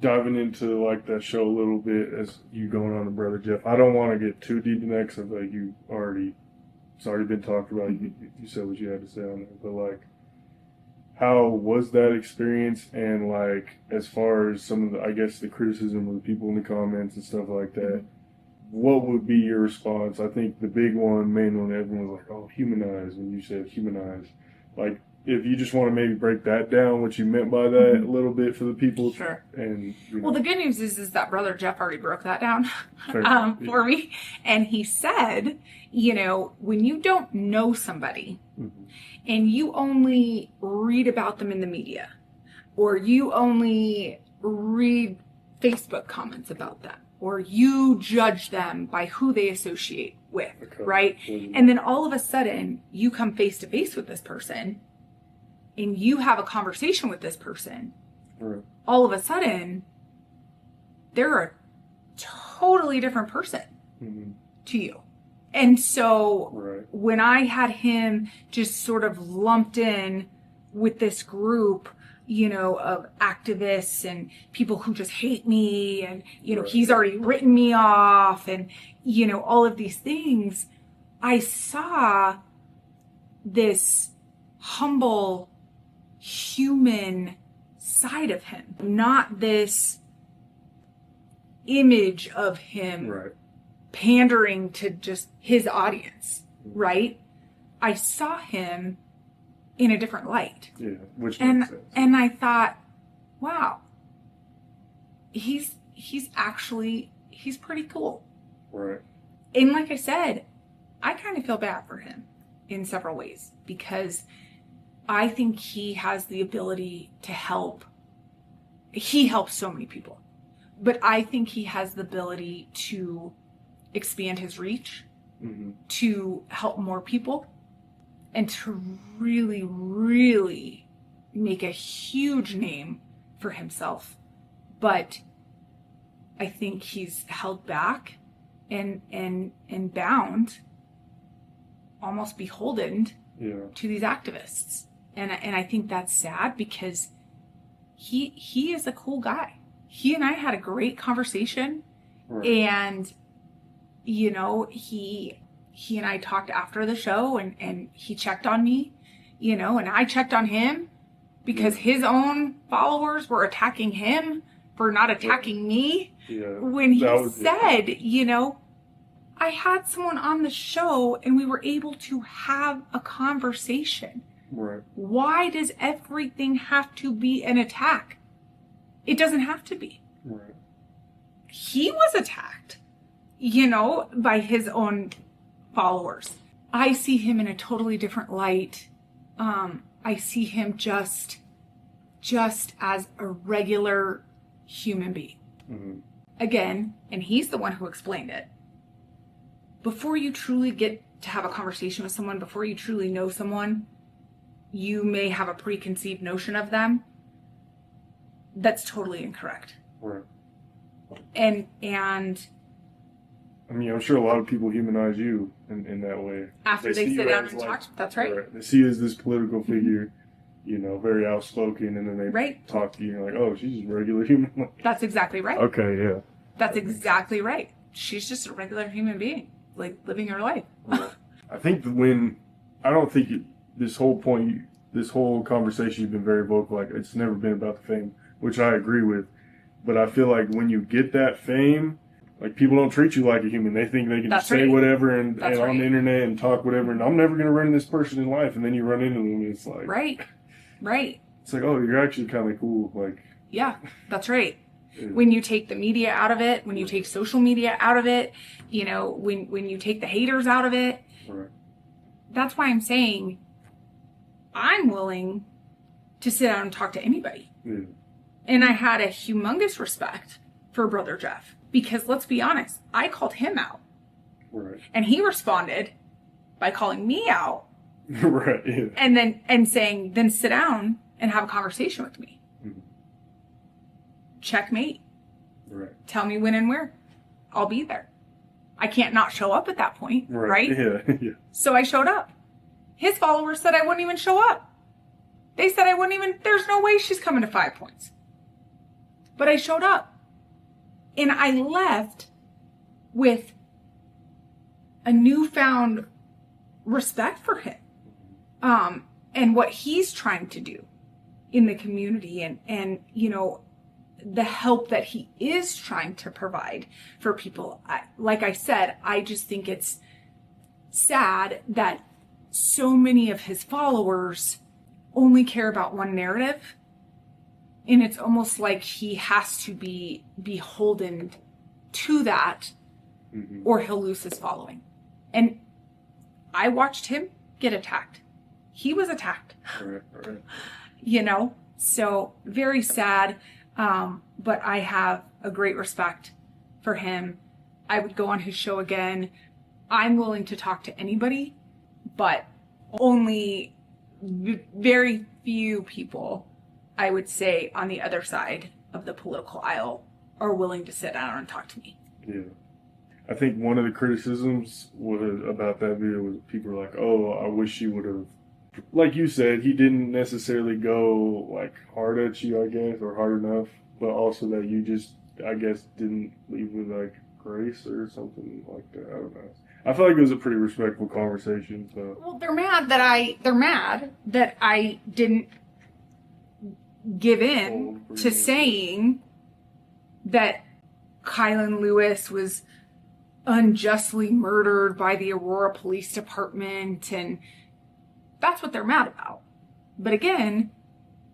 diving into like that show a little bit as you going on to Brother Jeff. I don't want to get too deep in that because I feel like it's already been talked about. You said what you had to say on it, but like, how was that experience? And like, as far as some of the, I guess, the criticism of the people in the comments and stuff like that, what would be your response? I think the big one, main one, everyone was like, "Oh, humanize." When you said humanize, like, if you just want to maybe break that down, what you meant by that a little bit for the people. Sure. And well, the good news is that Brother Jeff already broke that down for me. And he said, when you don't know somebody and you only read about them in the media, or you only read Facebook comments about them, or you judge them by who they associate with, right? And then all of a sudden you come face to face with this person and you have a conversation with this person, all of a sudden, they're a totally different person to you. And so when I had him just sort of lumped in with this group, of activists and people who just hate me, and, he's already written me off, and, all of these things, I saw this humble human side of him, not this image of him pandering to just his audience, right? I saw him in a different light. Yeah, which makes sense. And I thought, wow, he's pretty cool. Right. And like I said, I kind of feel bad for him in several ways, because I think he has the ability to help. He helps so many people. But I think he has the ability to expand his reach, to help more people, and to really, really make a huge name for himself. But I think he's held back and bound, almost beholden to these activists. And I think that's sad, because he is a cool guy. He and I had a great conversation, and he and I talked after the show, and he checked on me, and I checked on him, because his own followers were attacking him for not attacking me. When he said, I had someone on the show and we were able to have a conversation. Why does everything have to be an attack? It doesn't have to be. He was attacked, by his own followers. I see him in a totally different light. I see him just as a regular human being. Again, and he's the one who explained it. Before you truly get to have a conversation with someone, before you truly know someone, you may have a preconceived notion of them. That's totally incorrect. And I mean, I'm sure a lot of people humanize you in that way. After they sit down and talk. That's right. They see you as this political figure, very outspoken, and then they talk to you and you're like, oh, she's just a regular human. That's exactly right. Okay, yeah. That's exactly right. She's just a regular human being, like, living her life. I think this whole conversation, you've been very vocal, like, it's never been about the fame, which I agree with. But I feel like when you get that fame, like, people don't treat you like a human. They think they can just say whatever and on the internet and talk whatever, and I'm never going to run into this person in life. And then you run into them and it's like... Right. It's like, oh, you're actually kind of cool. Like... Yeah, that's right. When you take the media out of it, when you take social media out of it, when you take the haters out of it, that's why I'm saying I'm willing to sit down and talk to anybody. And I had a humongous respect for Brother Jeff, because let's be honest, I called him out. And he responded by calling me out. And saying, then sit down and have a conversation with me. Checkmate. Tell me when and where. I'll be there. I can't not show up at that point, right? Yeah. So I showed up. His followers said I wouldn't even show up. They said I wouldn't even, there's no way she's coming to 5 Points. But I showed up. And I left with a newfound respect for him. And what he's trying to do in the community and you know, the help that he is trying to provide for people. Like I said, I just think it's sad that so many of his followers only care about one narrative. And it's almost like he has to be beholden to that or he'll lose his following. And I watched him get attacked. He was attacked. All right. You know, so very sad. But I have a great respect for him. I would go on his show again. I'm willing to talk to anybody, but only very few people, I would say, on the other side of the political aisle are willing to sit down and talk to me. Yeah. I think one of the criticisms about that video was people were like, oh, I wish he would have, like you said, he didn't necessarily go like hard at you, I guess, or hard enough, but also that you just, I guess, didn't leave with like grace or something like that. I don't know. I feel like it was a pretty respectful conversation. So. Well, they're mad that I didn't give in to saying that Kylan Lewis was unjustly murdered by the Aurora Police Department, and that's what they're mad about. But again,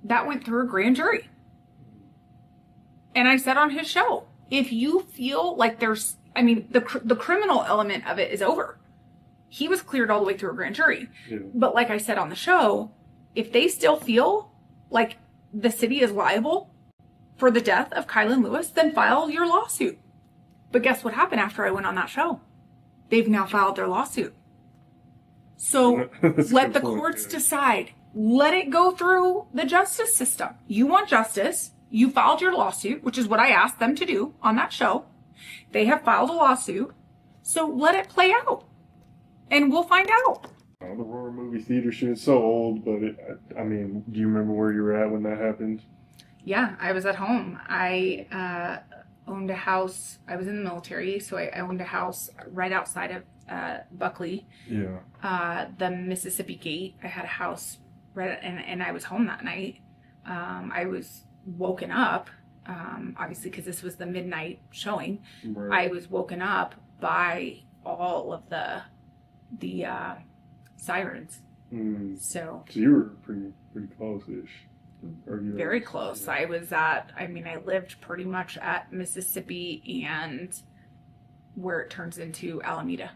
that went through a grand jury. And I said on his show, if you feel like there's, I mean, the criminal element of it is over. He was cleared all the way through a grand jury. Yeah. But like I said on the show, if they still feel like the city is liable for the death of Kylan Lewis, then file your lawsuit. But guess what happened after I went on that show? They've now filed their lawsuit. So let the courts decide. Let it go through the justice system. You want justice. You filed your lawsuit, which is what I asked them to do on that show. They have filed a lawsuit. So let it play out. And we'll find out. The Aurora movie theater shit is so old, but I mean, do you remember where you were at when that happened? Yeah, I was at home. I owned a house. I was in the military, so I owned a house right outside of Buckley. Yeah. The Mississippi Gate. I had a house right, and I was home that night. I was woken up, obviously because this was the midnight showing. Right. I was woken up by all of the sirens. So you were pretty close-ish. Very close. I lived pretty much at Mississippi and where it turns into Alameda.